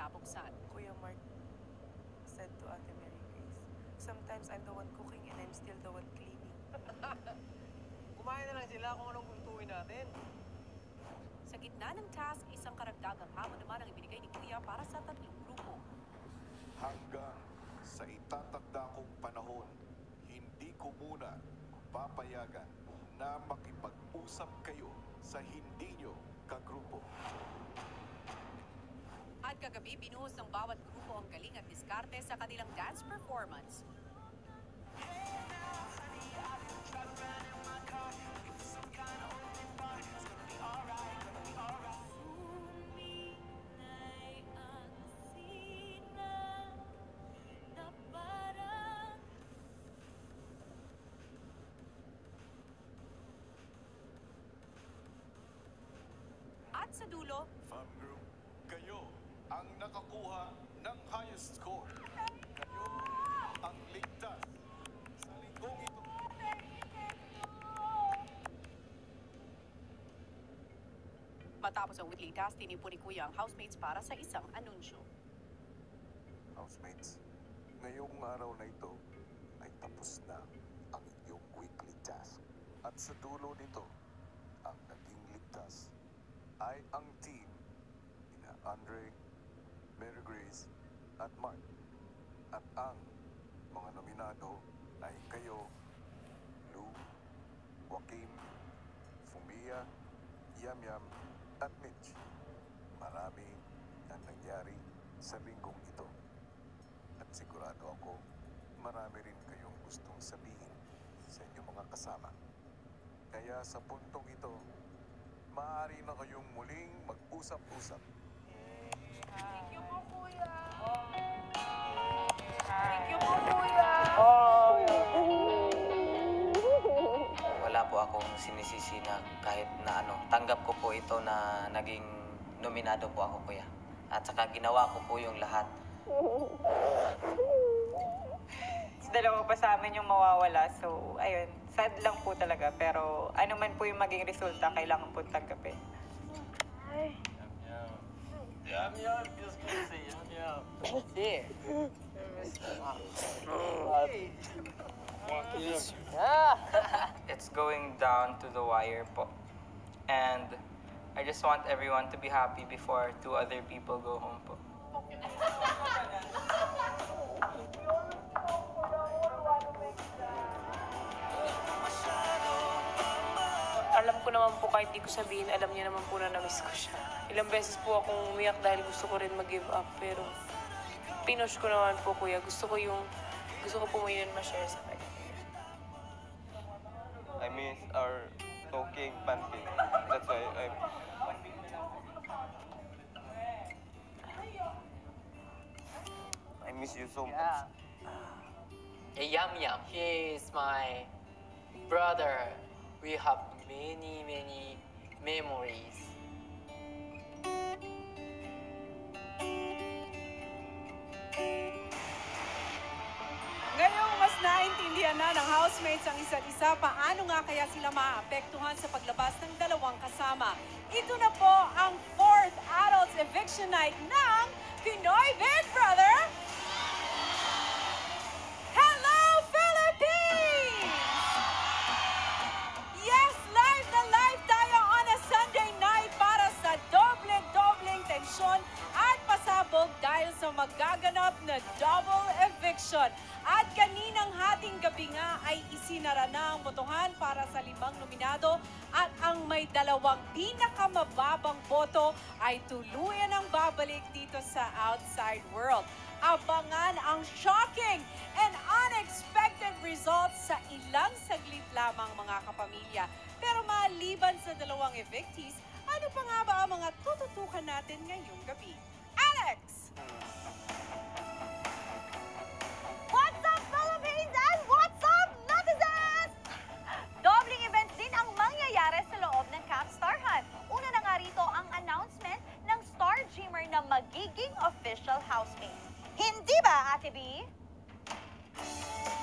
nabuksan. Kuya Mark said to Ate Mary Grace, sometimes I'm the one cooking and I'm still the one cleaning. Kumain na lang sila kung anong gustuin natin. Sa gitna ng task, isang karagdagang hamon naman ang ibinigay ni Kuya para sa tatlong grupo. Hanggang sa itatakda kong panahon, hindi ko muna papayagan na makipag-usap kayo sa hindi nyo kagrupo. At kagabi, binuhos ng bawat grupo ang galing at diskarte sa kanilang dance performance. At sa dulo, Fam Group, kayo ang nakakuha ng highest score. Kayo ang ligtas sa linggong ito. matapos ang weekly task, tinipo ni Kuya ang housemates para sa isang anunsyo. Housemates, ngayong araw na ito ay tapos na ang inyong weekly task. At sa dulo nito, ang naging ligtas ay ang team ina Andre, Mary Grace at Mark. At ang mga nominado ay kayo, Lou, Joaquin, Fumia, Yam Yam at Mitch. Marami ang nangyari sa linggong ito. At sigurado ako, marami rin kayong gustong sabihin sa inyong mga kasama. Kaya sa puntong ito, maaari na kayong muling mag-usap-usap. Thank you po, Kuya. Thank you po, Kuya. Wala po akong sinisisi na kahit na tanggap ko po ito na naging nominado po ako, Kuya. At saka ginawa ko po yung lahat. Dalawa pa sa amin yung mawawala. So, ayun, sad lang po talaga. Pero ano man po yung maging resulta, kailangan po tanggapin. Yum, yum. Feels good to say yum, yum. It's going down to the wire po. And I just want everyone to be happy before 2 other people go home po. Alam ko naman po kahit di ko sabihin, alam niya naman po na na-miss ko siya. Ilang beses po akong umiyak dahil gusto ko rin mag-give up. Pero pinush ko naman po, Kuya. Gusto ko po mo yun ma-share sa kanya. I miss our talking pancake. That's why I miss you so much. Hey, Yum Yum, he is my brother. We have many memories. Ngayong mas naintindihan na ng housemates ang isa't isa, paano nga kaya sila maapektuhan sa paglabas ng dalawang kasama? Ito na po ang 4th Adults Eviction Night ng Pinoy Big Brother! Hello, Philippines! Yes, live na live tayo on a Sunday night para sa doble-dobleng tensyon at pasabog dahil sa magaganap na double eviction. At kaninang hating gabi nga ay isinara na ang botohan para sa 5 nominado at ang may 2 pinakamababang boto ay tuluyan ang babalik dito sa outside world. Abangan ang shocking and unexpected results sa ilang saglit lamang, mga kapamilya. Pero maliban sa 2 evictees, ano pa nga ba ang mga tututukan natin ngayong gabi? Alex! What's up, Philippines? And what's up, netizens? Dobling events din ang mangyayari sa loob ng Camp Starhan. Una na nga rito ang announcement ng Star Dreamer na magiging official housemate. Hindi ba, Ate B?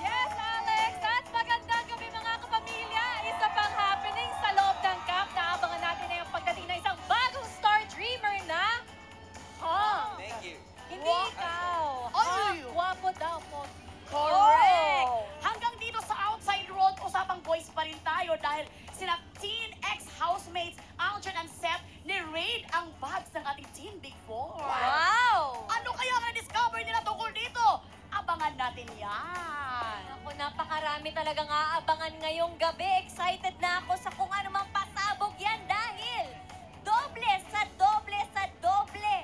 Yes, Alex! At magandang gabi, mga kapamilya! Isa pang happening sa loob ng camp. Naabangan natin na yung pagdating na isang bagong Star Dreamer na... Thank you. napakarami talagang aabangan ngayong gabi. Excited na ako sa kung ano mang pasabog yan dahil doble sa doble sa doble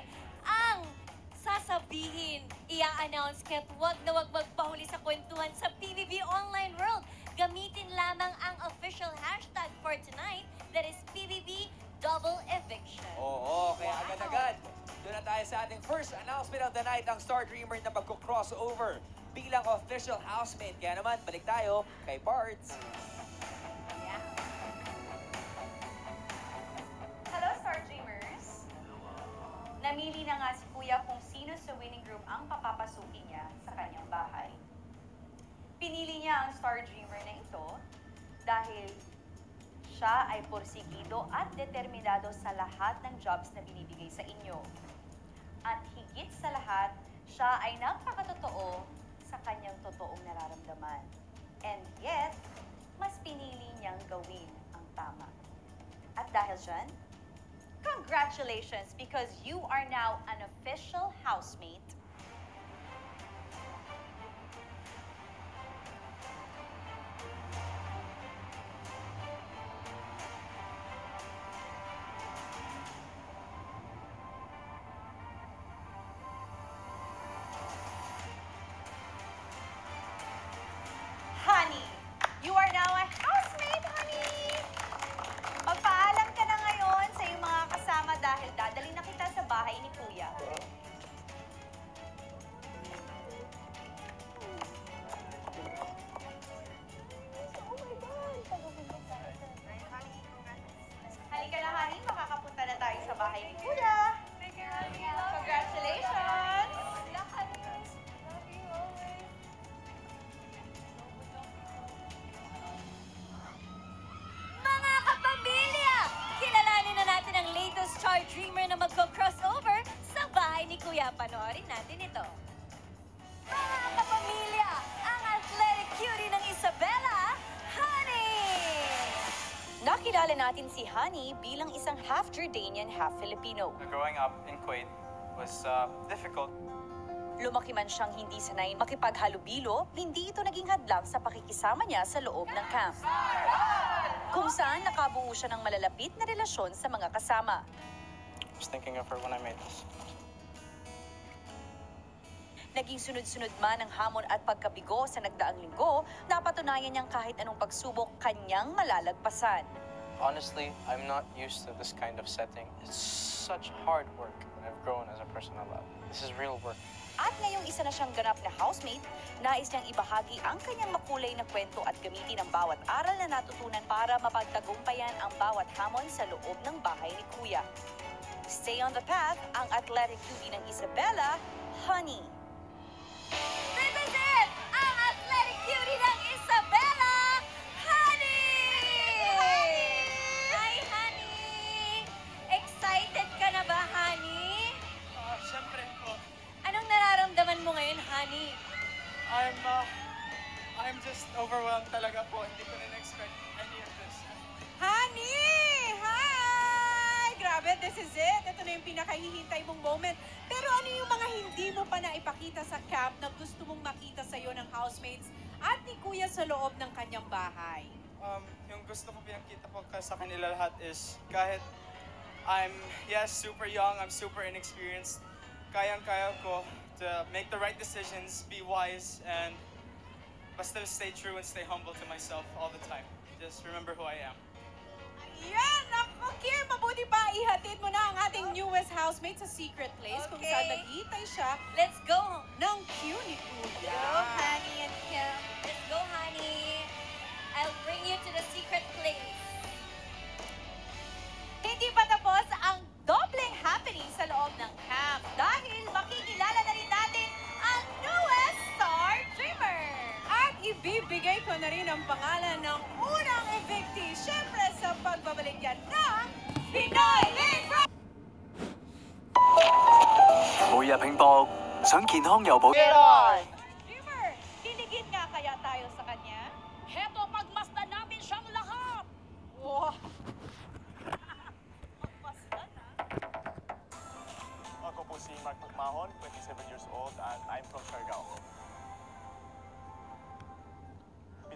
ang sasabihin, i-announce kaya wag na wag magpahuli sa kwentuhan sa PBB Online World. Gamitin lamang ang official hashtag for tonight, that is PBB Double Eviction. Oo, kaya agad-agad. Doon na tayo sa ating first announcement of the night, ang Star Dreamer na magko-crossover bilang official housemate. Kaya naman, balik tayo kay Parts. Hello, Star Dreamers! Namili na nga si Kuya kung sino sa winning group ang papapasukin niya sa kanyang bahay. Pinili niya ang Star Dreamer na ito dahil siya ay porsigido at determinado sa lahat ng jobs na binibigay sa inyo. At higit sa lahat, siya ay nagpakatotoo sa kanyang totoong nararamdaman. And yet, mas pinili niyang gawin ang tama. At dahil dyan, congratulations because you are now an official housemate. Honey, you are now a housemate, honey! Magpaalam ka na ngayon sa iyong mga kasama dahil dadalhin na kita sa bahay ni Kuya. Halika na, honey. Makakapunta na tayo sa bahay ni Kuya. Congratulations! Mga kapamilya! Kilalanin na natin ang latest Star Dreamer na magko-crossover sa bahay ni Kuya. Panoorin natin ito. Mga kapamilya, ang athletic cutie ng Isabela, Honey! Nakilala natin si Honey bilang isang half Jordanian, half Filipino. Growing up in Kuwait was difficult. Lumaki man siyang hindi sanay makipaghalubilo, hindi ito naging hadlang sa pakikisama niya sa loob ng camp. Kung saan nakabuo siya ng malalapit na relasyon sa mga kasama. I was thinking of her when I made this. Naging sunod-sunod man ang hamon at pagkabigo sa nagdaang linggo, napatunayan niyang kahit anong pagsubok kanyang malalagpasan. Honestly, I'm not used to this kind of setting. It's such hard work, and I've grown as a person a lot. This is real work. At ngayong isa na siyang ganap na housemate, nais niyang ibahagi ang kanyang makulay na kwento at gamitin ang bawat aral na natutunan para mapagtagumpayan ang bawat hamon sa loob ng bahay ni Kuya. Stay on the path, ang athletic cutie ng Isabela, Honey. This is it! Ang athletic cutie ng Isabela, Honey! Hi, Honey! Excited ka na ba, Honey? Siyempre po. Anong nararamdaman mo ngayon, Honey? I'm just overwhelmed talaga po. Hindi ko na-expect any of this. Honey! Hi! Grabe, this is it. Ito na yung pinakahihintay mong moment. Pero ano yung mga hindi mo pa naipakita sa camp na gusto mong makita sa'yo ng housemates at ni Kuya sa loob ng kanyang bahay? Yung gusto ko pinakita po sa kanila lahat is kahit I'm, super young, I'm super inexperienced, kayang-kaya ko to make the right decisions, be wise, and but still stay true and stay humble to myself all the time. Just remember who I am. Yan! Ako, Kim! Mabuti pa ihatid mo na ang ating newest housemate sa secret place kung saan naghihintay siya. Let's go! Ng cue ni Kuya. Go, Honey and Kim. Let's go, Honey. I'll bring you to the secret place. Hindi pa tapos ang dobleng happening sa loob ng camp dahil makikilala na rin natin ang newest Star Dreamer. At ibibigay ko na rin ang pangalan ng unang evictee. Siyempre sa pagbabalik yan ng Pinoy Big Brother! 每日拼搏，想健康又保。 Dreamer, kiligin nga kaya tayo sa kanya? Heto, pagmasdan namin siyang lahat! Wow! Ako po si Mark Magmahon, 27 years old, and I'm from Siargao.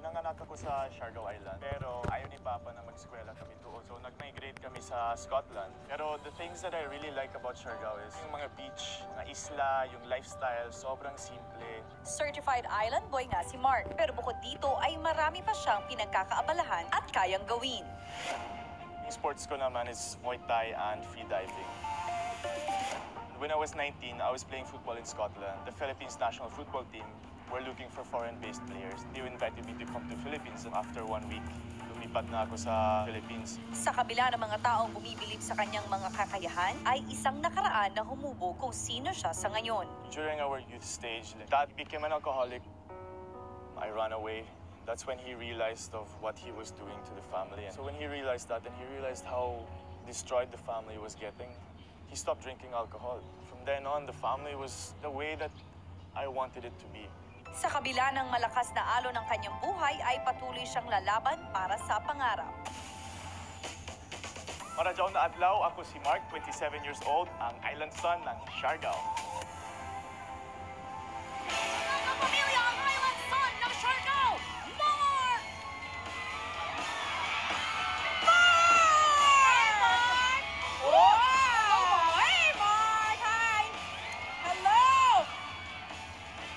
Pinanganak ako sa Siargao Island, pero ayaw ni Papa na mag-eskwela kami doon. So nag-migrate kami sa Scotland. Pero the things that I really like about Siargao is yung mga beach, mga isla, yung lifestyle, sobrang simple. Certified Island Boy nga si Mark, pero bukod dito ay marami pa siyang pinagkakaabalahan at kayang gawin. Yung sports ko naman is Muay Thai and free diving. When I was 19, I was playing football in Scotland. The Philippines national football team were looking for foreign-based players. They invited me to come to Philippines. After 1 week, lumipat na ako sa Philippines. Sa kabila ng mga taong bumibilib sa kanyang mga kakayahan, ay isang nakaraan na humubo kung sino siya sa ngayon. During our youth stage, Dad became an alcoholic. I ran away. That's when he realized of what he was doing to the family. So when he realized that, and he realized how destroyed the family was getting, he stopped drinking alcohol. From then on, the family was the way that I wanted it to be. Sa kabila ng malakas na alon ng kanyang buhay, ay patuloy siyang lalaban para sa pangarap. Para dyan na adlaw, ako si Mark, 27 years old, ang island son ng Siargao. Pamilya, ang island son ng Siargao, Mark! Mark! Wow! Hey, Mark! Hi! Hello!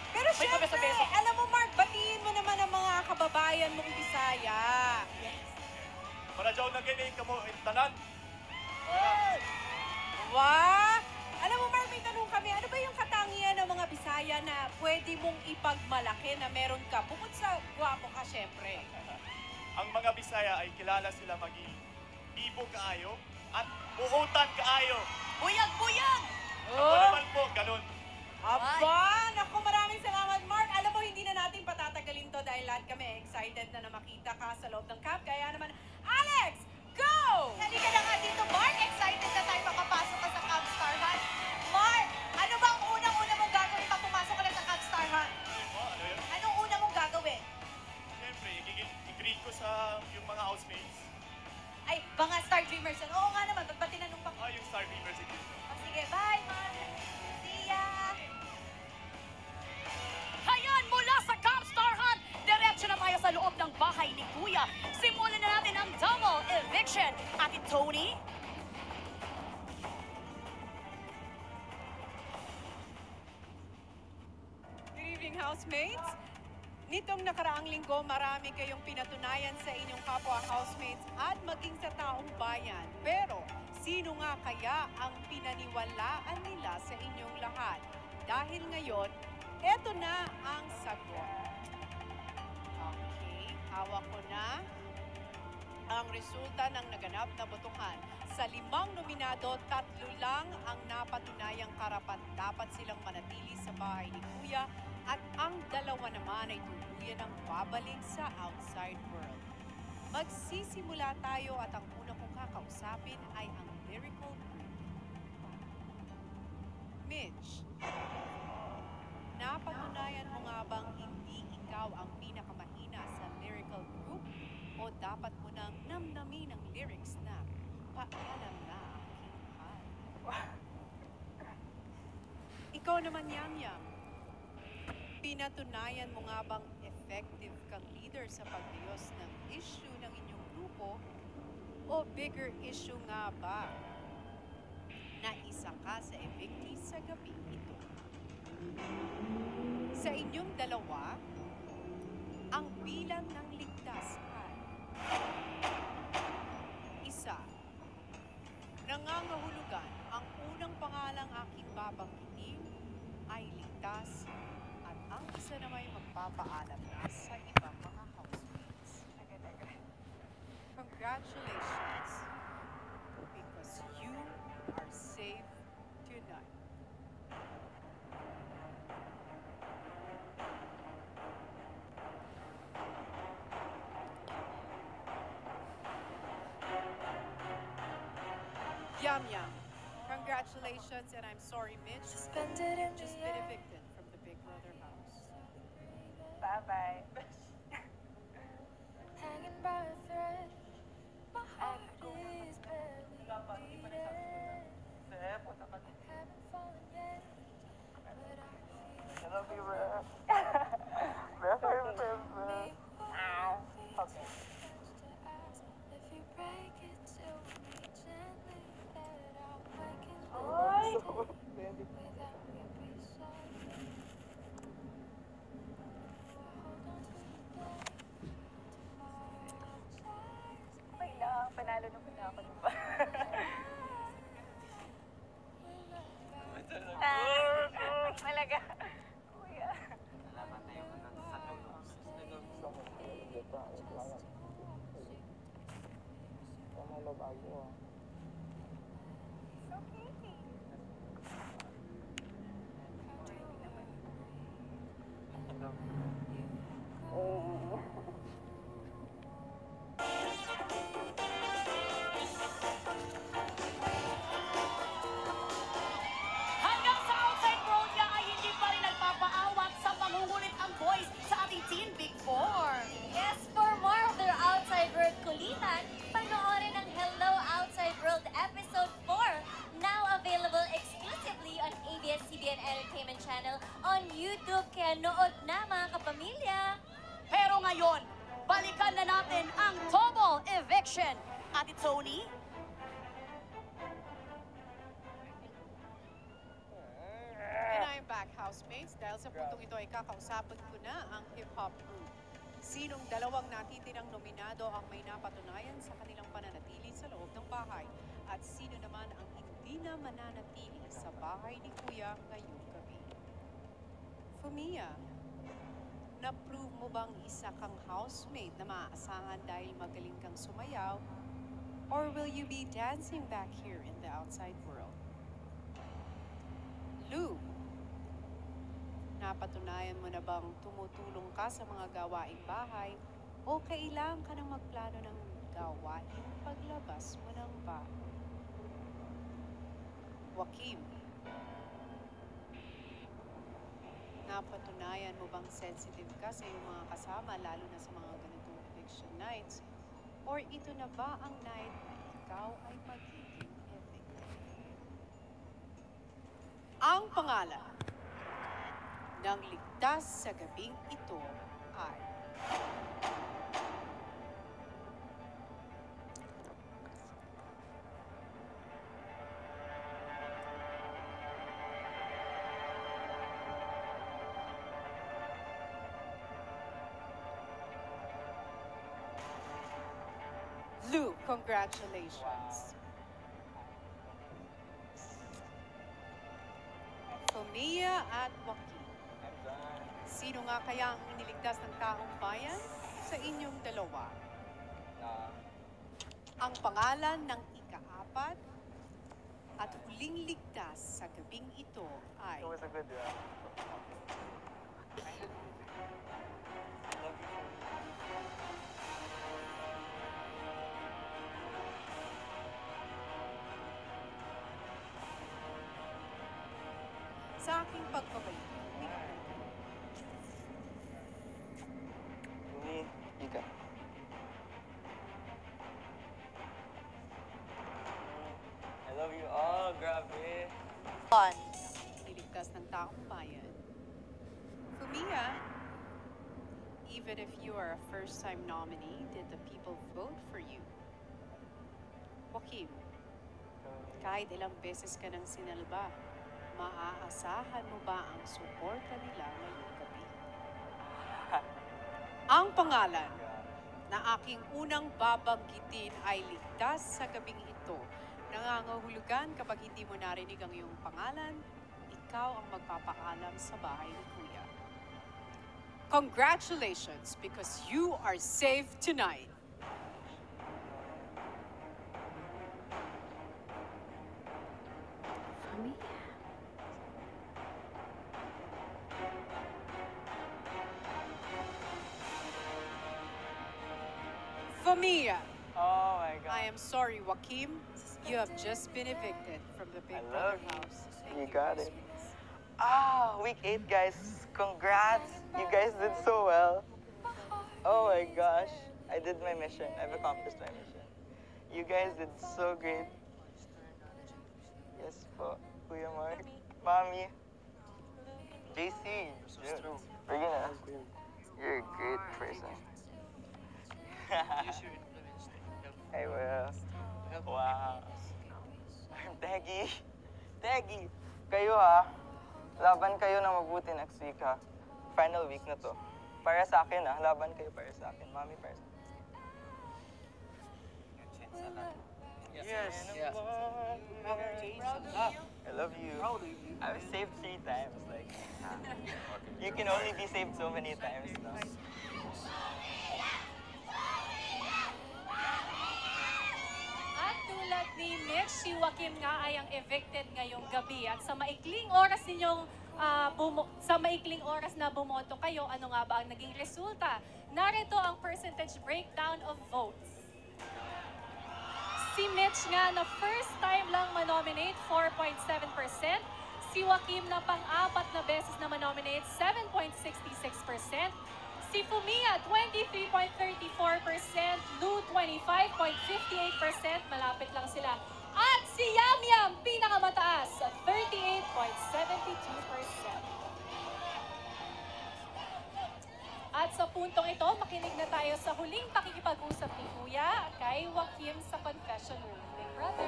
Pero syempre, alam mo, Mark, batiin mo naman ang mga kababayan mong Bisaya. Para dyan na ganyan ka mo, tanan. Wow! Alam mo, Mark, may tanong kami, ano ba yung katangian ng mga Bisaya na pwede mong ipagmalaki na meron ka? Bukod sa gwapo ka, syempre. Ang mga Bisaya ay kilala sila maging ibo kaayo at uutan kaayo. Buyag-buyag! Ako naman po, ganun. Aba! Naku, maraming salamat, Mark. Alam mo, hindi na natin patatagalin to dahil lahat kami excited na makita ka sa loob ng camp. Kaya naman, Alex, go! Halika na nga dito, Mark. Excited na tayo makapasok ka sa Camp Star Hunt. Mark, ano ba ang unang-una mong gagawin pag pumasok ka na sa Camp Star Hunt? Ano yun? Anong una mong gagawin? Siyempre, i-greet ko sa yung mga housemates. Ay, mga Star Dreamers yan. Oo nga naman, ba't ba tinanong pa? Yung Star Beavers ito. O sige, bye, Mark. See ya! Hayan, mula sa Camp Star Hunt, diretso na tayo sa loob ng bahay ni Kuya. Simulan na natin ang double eviction. Ate Tony? Good evening, housemates. Nitong nakaraang linggo, marami kayong pinatunayan sa inyong kapwa housemates at maging sa taong bayan. Pero, sino nga kaya ang pinaniwalaan nila sa inyong lahat? Dahil ngayon, eto na ang sagot. Okay, hawak ko na ang resulta ng naganap na botohan. Sa 5 nominado, 3 lang ang napatunayang karapat dapat silang manatili sa bahay ni Kuya at ang 2 naman ay tuluyan ang babalik sa outside world. Magsisimula tayo at ang una kong kakausapin ay ang lyrical group. Mitch, napatunayan mo nga bang hindi ikaw ang pinakamahina sa lyrical group o dapat mo nang namnamin ang lyrics na paalam na aking mahal? Ikaw naman, Yam Yam. Pinatunayan mo nga bang effective kang leader sa pagdiyos ng issue ng inyong grupo o bigger issue nga ba na isa ka sa evictee sa gabi ito? Sa inyong dalawa, ang bilang ng ligtas ay 1. Nangangahulugan ang unang pangalang aking babanggitin ay ligtas at ang isa na may magpapaalam na sa ibang mga housemates. Congratulations, because you are safe tonight. Yum Yum. Congratulations, and I'm sorry, Mitch. You've just been evicted from the Big Brother house. Bye-bye. Hanging by a thread, my heart is barely beating. Haven't fallen yet, but I feel I love you, bro. me Tony? And I'm back, housemates. Dahil sa puntong ito ay kakausapin ko na ang hip-hop group. Sinong dalawang natitirang nominado ang may napatunayan sa kanilang pananatili sa loob ng bahay? At sino naman ang hindi na mananatili sa bahay ni Kuya ngayong gabi? Fumia, na-prove mo bang isa kang housemate na maaasahan dahil magaling kang sumayaw? Or will you be dancing back here in the outside world? Lou, napatunayan mo na bang tumutulong ka sa mga gawaing bahay o kailangan ka nang magplano ng gawain paglabas mo ng bahay? Joaquim, napatunayan mo bang sensitive ka sa iyong mga kasama lalo na sa mga ganitong eviction nights? Or ito na ba ang night na ikaw ay magiging evicted? Ang pangalan ng ligtas sa gabing ito ay Lou, congratulations. Fumia at Joaquim. Sino nga kaya ang iniligtas ng taong bayan sa inyong dalawa? Ang pangalan ng ika-apat at huling ligtas sa gabing ito ay... It was a good round. Sa aking pagbabalik. Ika. I love you all, grabe. Niligtas ng taong bayan. Fumia, even if you are a first-time nominee, did the people vote for you? Joaquim, kahit ilang beses ka nang sinalba, maaasahan mo ba ang suporta nila ngayong gabi? Ang pangalan na aking unang babanggitin ay ligtas sa gabing ito. Nangangahulugan kapag hindi mo narinig ang iyong pangalan, ikaw ang magpapaalam sa bahay ni Kuya. Congratulations because you are safe tonight. Fumia. Oh my God. I am sorry, Joaquim. You have just been evicted from the Big Brother house. You got it. Ah, week 8, guys. Congrats. You guys did so well. Oh my gosh. I did my mission. I've accomplished my mission. You guys did so great. Yes po. Kuya Mark. Mommy. JC. We're gonna... You're a great person. I will. Wow. Teggy. Teggy. Kayo ha. Laban kayo na mabuti next week ha. Final week na to. Para sa akin ha. Laban kayo para sa akin. Mommy, para sa akin. Yes. Yeah. I love you. I was saved 3 times. Like, you can only be saved so many times now. At tulad ni Mitch, si Joaquim nga ay ang evicted ngayong gabi. At sa maikling oras ninyong sa maikling oras na bumoto kayo, ano nga ba ang naging resulta? Narito ang percentage breakdown of votes. Si Mitch nga na first time lang manominate, 4.7%. Si Joaquim na pang-apat na beses na manominate, 7.66%. Si Fumia, 23.34%. Lou, 25.58%. Malapit lang sila. At si Yamyam, pinakamataas, 38.72%. At sa puntong ito, makinig na tayo sa huling pakikipag-usap ni Kuya kay Joaquim sa confession room. Big Brother.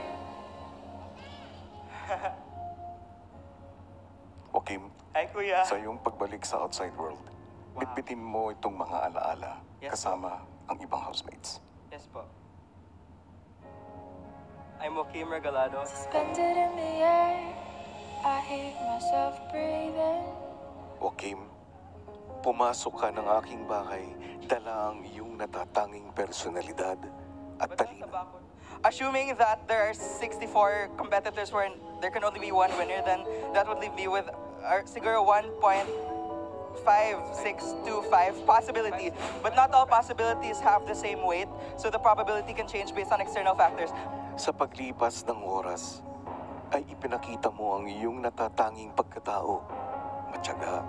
Joaquim, Hi, Kuya. sa iyong pagbalik sa outside world, bitbitin mo itong mga alaala kasama ang ibang housemates. Yes po. I'm Joaquim Regalado. Suspended in the air, I hate myself breathing. Joaquim, pumasok ka ng aking bahay, dala ang iyong natatanging personalidad at talino. Assuming that there are 64 competitors where there can only be one winner, then that would leave me with siguro 1.5625 possibility. But not all possibilities have the same weight, so the probability can change based on external factors. Sa paglipas ng oras, ay ipinakita mo ang iyong natatanging pagkatao, matyaga,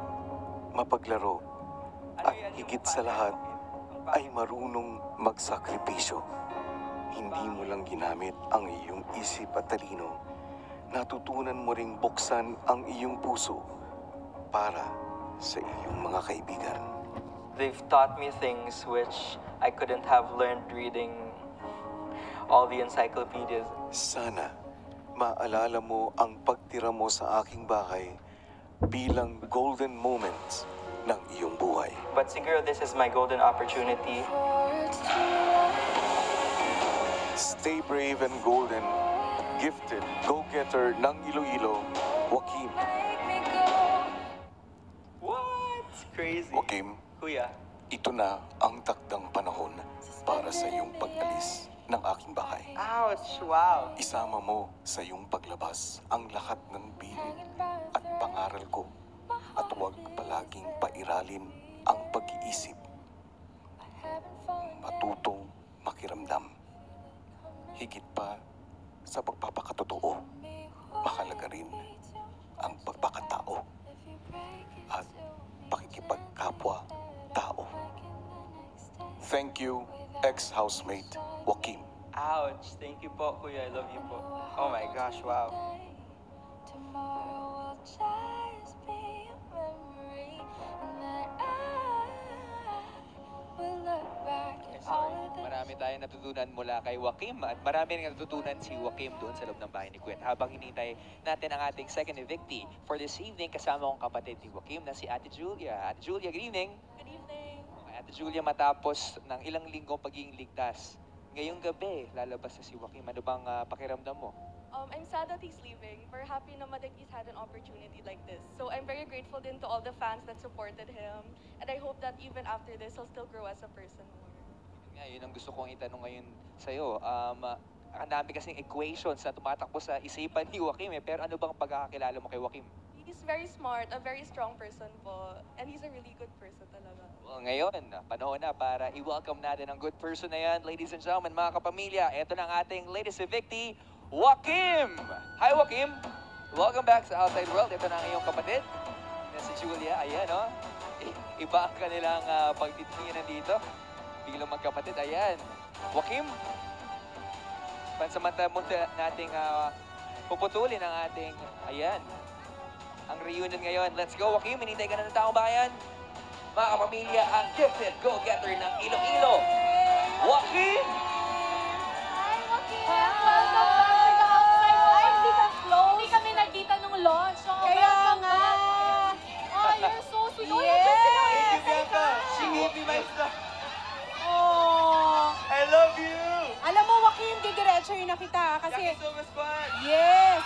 mapaglaro, at higit sa lahat, ay marunong magsakripisyo. Hindi mo lang ginamit ang iyong isip at talino, natutunan mo ring buksan ang iyong puso para sa iyong mga kaibigan. They've taught me things which I couldn't have learned reading all the encyclopedias. Sana maalala mo ang pagtira mo sa aking bahay bilang golden moments ng iyong buhay. But siguro this is my golden opportunity. Stay brave and golden, gifted go-getter ng Iloilo, Joaquim. What? Crazy. Joaquim, Kuya. ito na ang takdang panahon para sa iyong pag-alis ng aking bahay. Ouch! Wow! Isama mo sa iyong paglabas ang lahat ng bilid at pangaral ko at huwag palaging pairalin ang pag-iisip. Matutong makiramdam. Higit pa sa pagpapakatotoo, mahalaga rin ang pagpakatao at pakikipagkapwa-tao. Thank you, ex-housemate Joaquim. Ouch! Thank you po, Kuya. I love you po. Oh my gosh, wow. Tomorrow will just be a memory, and then I will look back at all of the Marami tayong natutunan mula kay Joaquim at marami rin natutunan si Joaquim doon sa loob ng bahay ni Gwen. Habang hinintay natin ang ating second evictee for this evening, kasama kong kapatid ni Joaquim na si Ate Julia. Ate Julia, good evening. Good evening. Okay, Ate Julia, matapos ng ilang linggong pagiging ligtas, ngayong gabi, lalabas na si Joaquim. Ano bang pakiramdam mo? I'm sad that he's leaving. We're happy naman that he's had an opportunity like this. So I'm very grateful din to all the fans that supported him. And I hope that even after this, he'll still grow as a person more. Yun ang gusto kong itanong ngayon sa'yo. Ang dami kasing equations na tumatakbo sa isipan ni Joaquim pero ano bang pagkakakilala mo kay Joaquim? He's very smart, a very strong person po. And he's a really good person talaga. Well, ngayon, panahon na para i-welcome natin ang good person na yan. Ladies and gentlemen, mga kapamilya, ito na ang ating latest evictee, Joaquim! Hi, Joaquim! Welcome back sa Outside World. Ito na ang iyong kapatid, na si Julia. Ayan, oh. Iba ang kanilang pagtitingin dito. Bilang magkapatid, ayan. Joaquim, pansamantala muna nating puputulin ang ating, ayan, ang reunion ngayon. Let's go, Joaquim. Hinintay ka na ng taong bayan. Mga kapamilya, ang gifted go-getter ng Iloilo, Joaquim! Hi, Joaquim! Welcome back to the Outside World. Hindi ka close. Hindi kami nagkita nung launch. So, Kaya welcome nga. back. Oh, you're so sweet. Oh, Yes! you're Thank you, Bianca. She gave me my stuff. Oh. I love you! Alam mo, Joaquim, didiretso yun na kita. Kasi, Thank you so much, fun! yes!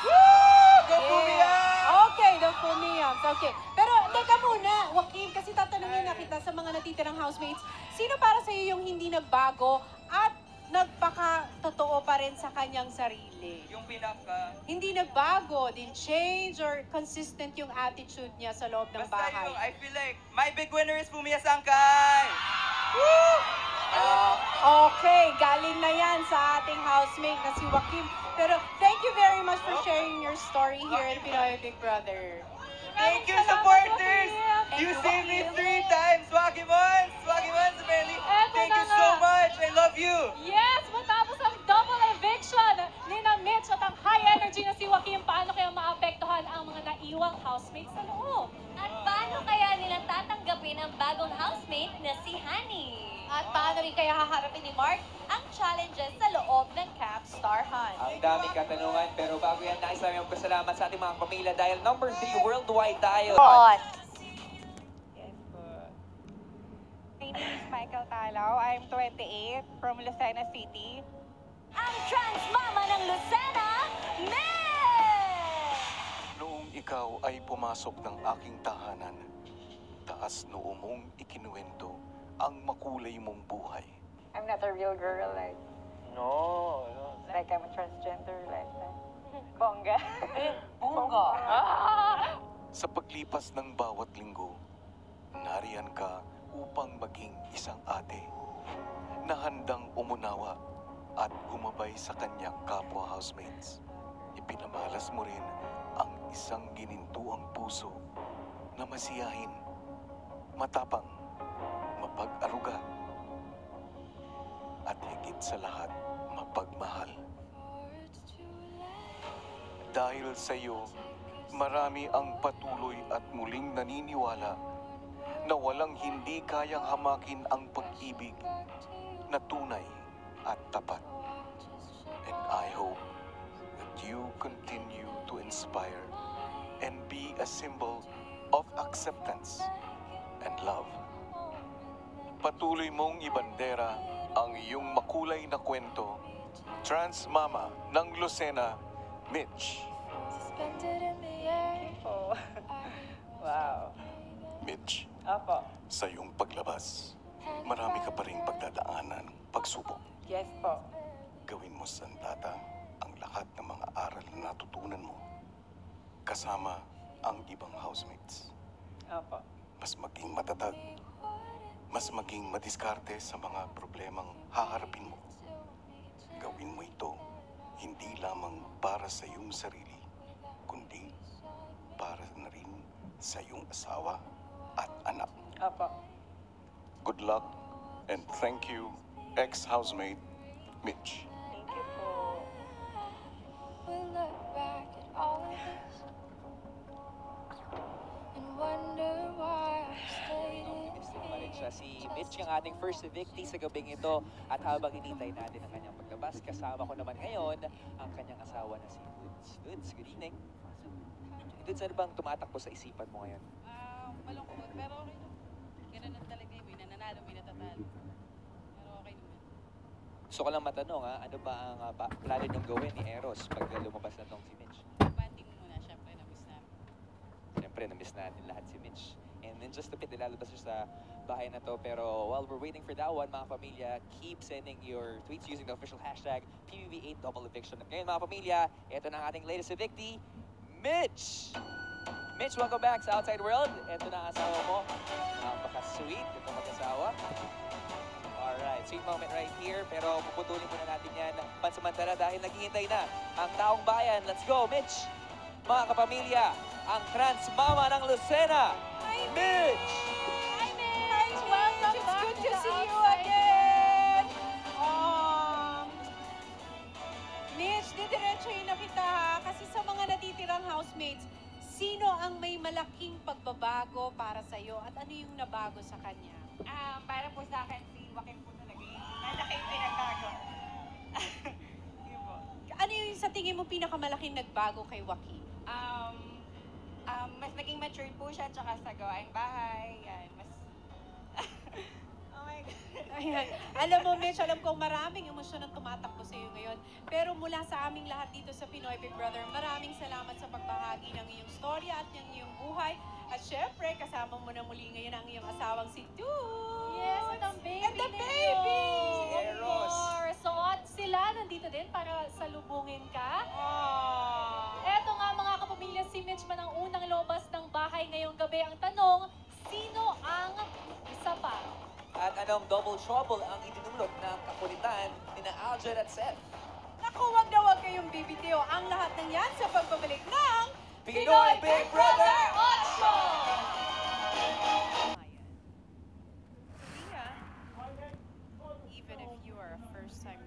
Go Fumiams! Okay, the Fumiams. Okay. Pero, teka muna, Joaquim, kasi tatanungin na kita sa mga natitirang housemates, sino para sa iyo yung hindi nagbago at nagpaka-totoo pa rin sa kanyang sarili? Yung pinaka... Hindi nagbago, didn't change, or consistent yung attitude niya sa loob ng Basta bahay? yung, I feel like, my big winner is Fumiya Sangkay! Woo! Okay, galing na yan sa ating housemate na si Joaquim. Pero thank you very much for sharing your story here in Pinoy Big Brother. Thank you, supporters! You saved me 3 times! Joaquim once! Joaquim once, apparently! Thank you so much! I love you! Yes, matapos ang double eviction ni na Mitch at ang high energy na si Joaquim, paano kaya maapektuhan ang mga naiwang housemates sa loob? At paano kaya nila tatanggapin ang bagong housemate na si Honey. At paano rin kaya haharapin ni Mark Ang challenges sa loob ng Camp Star Hunt. Ang daming katanungan, pero bago yan, nais namin magpasalamat sa ating mga pamilya dahil number 3 worldwide tayo. Yes po. My name is Michael Talaw. I'm 28 from Lucena City. Ang trans mama ng Lucena, Miss! Noong ikaw ay pumasok ng aking tahanan, taas noo mong ikinuwento ang makulay mong buhay. I'm not a real girl, like, No. like I'm a transgender, like, bongga. Bongga. Sa paglipas ng bawat linggo, nariyan ka upang maging isang ate na handang umunawa at gumabay sa kanyang kapwa housemates. Ipinamalas mo rin ang isang ginintuang puso na masiyahin, matapang, mapag-aruga, at higit sa lahat, mapagmahal. Dahil sa iyo, marami ang patuloy at muling naniniwala na walang hindi kayang hamakin ang pag-ibig na tunay at tapat. And I hope that you continue to inspire and be a symbol of acceptance and love. Patuloy mong ibandera ang iyong makulay na kwento. Trans Mama ng Lucena, Mitch. Suspended in the air. Oh. Wow. Mitch, Apo. sa iyong paglabas, marami ka pa rin pagdadaanan, pagsubok. Yes po. Gawin mo sandata ang lahat ng mga aral na natutunan mo, kasama ang ibang housemates. Apo. Mas maging matatag, mas maging madiskarte sa mga problemang haharapin mo. Gawin mo ito hindi lamang para sa iyong sarili, kundi para na rin sa iyong asawa at anak. Apo. Good luck and thank you, ex-housemate Mitch. Thank you po. We'll look back at all of this and wonder why I stayed in Siya si Mitch, ang ating first evictee sa gabing ito. At habang hinintay natin ang kanyang paglabas, kasama ko naman ngayon ang kanyang asawa na si Dudes. Dudes, good evening. Dudes, ano bang tumatakbo sa isipan mo ngayon? Malungkot, pero okay naman. Ganun lang talaga yung may nananalo, may natatalo. Pero okay naman. Gusto ko lang matanong, ano ba ang plano niyong gawin ni Eros pag lumabas na tong si Mitch? Banding muna, syempre, na-miss namin. Siyempre, na-miss natin lahat si Mitch. And then just a bit, nilalabas siya sa bahay na to. Pero while we're waiting for that one, mga pamilya, keep sending your tweets using the official hashtag PBB8 Double Eviction. At ngayon, mga pamilya, ito na ang ating latest evictee, Mitch! Mitch, welcome back sa Outside World. Ito na ang asawa mo. Napaka-sweet itong mag-asawa. Alright, sweet moment right here. Pero puputulin muna natin yan pansamantala dahil naghihintay na ang taong bayan. Let's go, Mitch! Mga kapamilya, ang trans mama ng Lucena, Mitch! Hi, Mitch! Welcome back. It's good to see you again! Mitch, didiretsuhin na kita ha. Kasi sa mga natitirang housemates, sino ang may malaking pagbabago para sa'yo at ano yung nabago sa kanya? Para po sa akin, si Joaquin po talaga yung malaking pinagbago. Yun po. Ano yung sa tingin mo pinakamalaking nagbago kay Joaquin? Mas naging matured po siya, tsaka sa gawaing bahay. Yan, mas... Oh my God. Ayan. Alam mo, Mitch, alam kong maraming emosyon ang tumatakbo sa iyo ngayon. Pero mula sa aming lahat dito sa Pinoy Big Brother, maraming salamat sa pagbahagi ng iyong storya at ng iyong buhay. At syempre, kasama mo na muli ngayon ang iyong asawang si Dudes. Yes, at ang baby And the baby! Si Eros. So, at sila nandito din para salubungin ka. Eto nga mga kapamilya, si Mitch man ang unang lobas ng bahay ngayong gabi. Ang tanong, sino ang isa pa? At anong double trouble ang idinulot ng kakulitan ni Alger at Seth? Naku, wag na wag kayong bibitiyo. Ang lahat ng yan sa pagbabalik ng Pinoy Big Brother 8! Even if you are a first-time